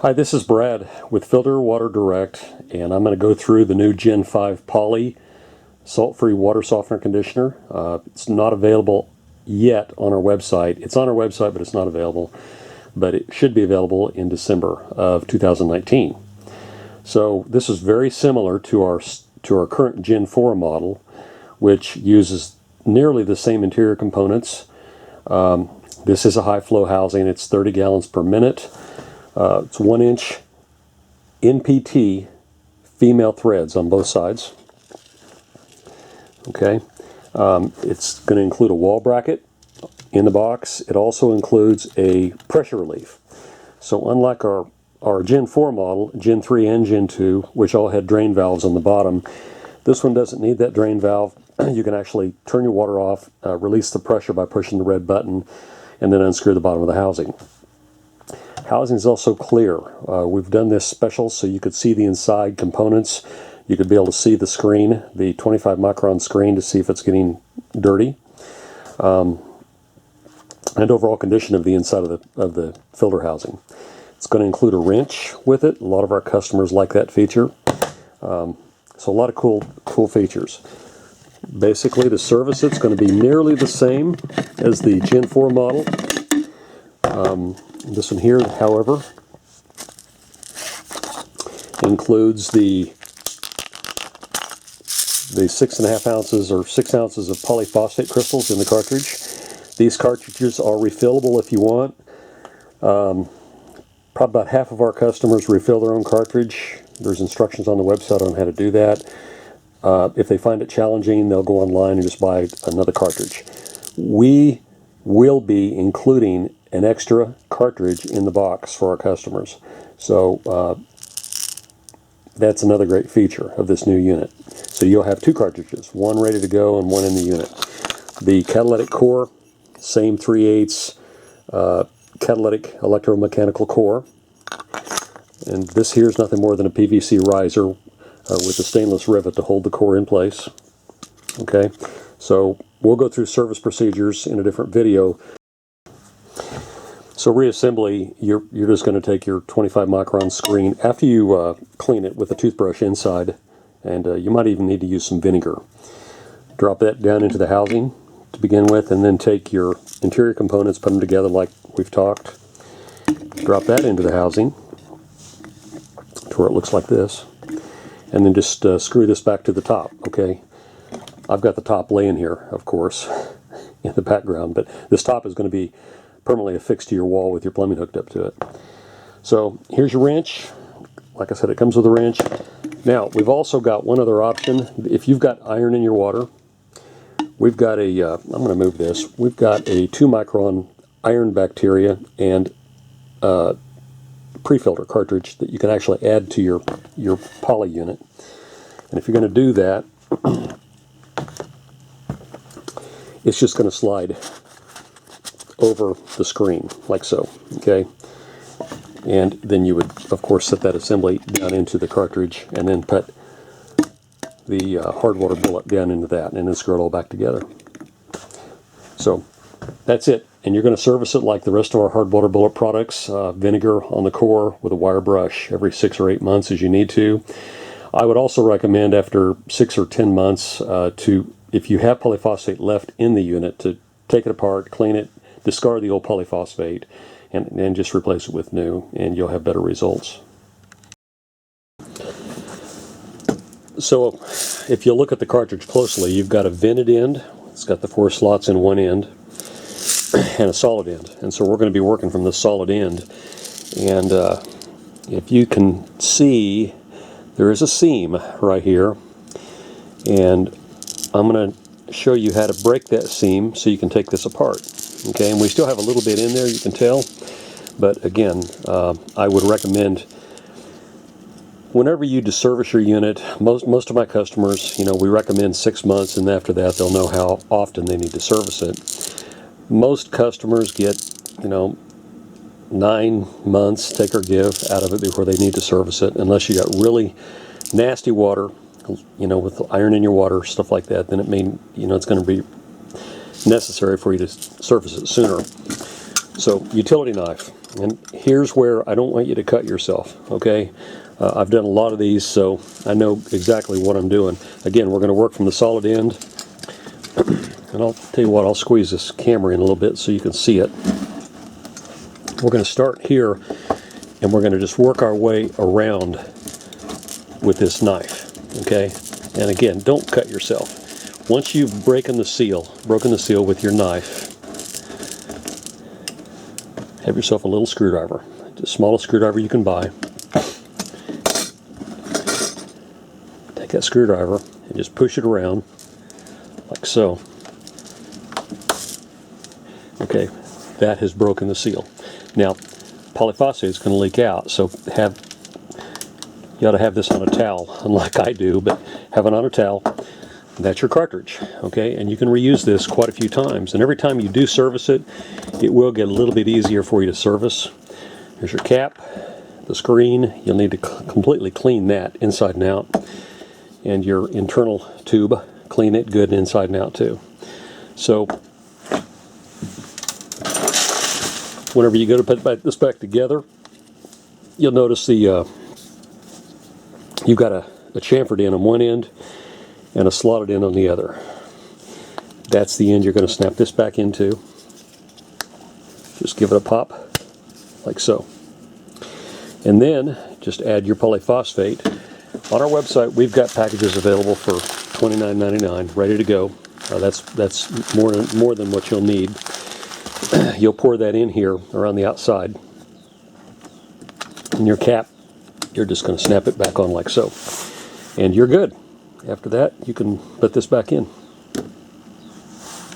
Hi, this is Brad with Filter Water Direct, and I'm going to go through the new Gen 5 Poly salt-free water softener conditioner. It's not available yet on our website. It's on our website, but it's not available. But it should be available in December of 2019. So this is very similar to our current Gen 4 model, which uses nearly the same interior components. This is a high-flow housing. It's 30 gallons per minute. It's 1-inch NPT female threads on both sides. Okay, it's going to include a wall bracket in the box. It also includes a pressure relief. So unlike our Gen 4 model, Gen 3 and Gen 2, which all had drain valves on the bottom, this one doesn't need that drain valve. You can actually turn your water off, release the pressure by pushing the red button, and then unscrew the bottom of the housing. Housing is also clear. We've done this special so you could see the inside components. You could be able to see the screen, the 25 micron screen, to see if it's getting dirty. And overall condition of the inside of the filter housing. It's going to include a wrench with it. A lot of our customers like that feature. So a lot of cool features. Basically, to service it's going to be nearly the same as the Gen 4 model. This one here, however, includes the 6.5 ounces or 6 ounces of polyphosphate crystals in the cartridge. These cartridges are refillable if you want. Probably about half of our customers refill their own cartridge. There's instructions on the website on how to do that. If they find it challenging, they'll go online and just buy another cartridge. We will be including an extra cartridge in the box for our customers. So that's another great feature of this new unit. So you'll have two cartridges, one ready to go and one in the unit. The catalytic core, same 3/8 catalytic electromechanical core. And this here is nothing more than a PVC riser with a stainless rivet to hold the core in place. Okay, so we'll go through service procedures in a different video. So reassembly, you're just going to take your 25 micron screen after you clean it with a toothbrush inside, and you might even need to use some vinegar. Drop that down into the housing to begin with, and then take your interior components, put them together like we've talked. Drop that into the housing to where it looks like this, and then just screw this back to the top. Okay, I've got the top laying here, of course, in the background, but this top is going to be permanently affixed to your wall with your plumbing hooked up to it. So here's your wrench. Like I said, it comes with a wrench. Now we've also got one other option. If you've got iron in your water, we've got a I'm going to move this. We've got a 2 micron iron bacteria and pre-filter cartridge that you can actually add to your poly unit. And if you're going to do that, it's just going to slide over the screen like so. Okay, and then you would of course set that assembly down into the cartridge and then put the hard water bullet down into that and then screw it all back together. So that's it, and you're going to service it like the rest of our hard water bullet products. Vinegar on the core with a wire brush every 6 or 8 months as you need to. I would also recommend after 6 or 10 months if you have polyphosphate left in the unit, to take it apart, clean it, discard the old polyphosphate, and just replace it with new, and you'll have better results. So if you look at the cartridge closely, you've got a vented end. It's got the 4 slots in one end and a solid end, and so we're going to be working from the solid end. And if you can see, there is a seam right here, and I'm going to show you how to break that seam so you can take this apart. Okay, and we still have a little bit in there, you can tell, but again, I would recommend whenever you deservice your unit, most of my customers, we recommend 6 months, and after that they'll know how often they need to service it. Most customers get 9 months, take or give, out of it before they need to service it, unless you got really nasty water, with iron in your water, stuff like that. Then it it's going to be necessary for you to service it sooner. So, utility knife. And here's where I don't want you to cut yourself, okay? I've done a lot of these, so I know exactly what I'm doing. Again, we're going to work from the solid end. And I'll tell you what, I'll squeeze this camera in a little bit so you can see it. We're going to start here, and we're going to just work our way around with this knife, okay? And again, don't cut yourself. Once you've broken the seal with your knife, have yourself a little screwdriver, the smallest screwdriver you can buy. Take that screwdriver and just push it around like so. Okay, that has broken the seal. Now, polyphosphate is going to leak out, so you ought to have this on a towel, unlike I do, but have it on a towel. That's your cartridge, okay? And you can reuse this quite a few times. And every time you do service it, it will get a little bit easier for you to service. Here's your cap, the screen. You'll need to completely clean that inside and out. And your internal tube, clean it good inside and out too. So, whenever you go to put this back together, you'll notice you've got a chamfered end on one end and a slotted end on the other. That's the end you're going to snap this back into. Just give it a pop, like so. And then just add your polyphosphate. On our website, we've got packages available for $29.99, ready to go. That's more than what you'll need. You'll pour that in here around the outside. And your cap, you're just going to snap it back on like so. And you're good. After that, you can put this back in.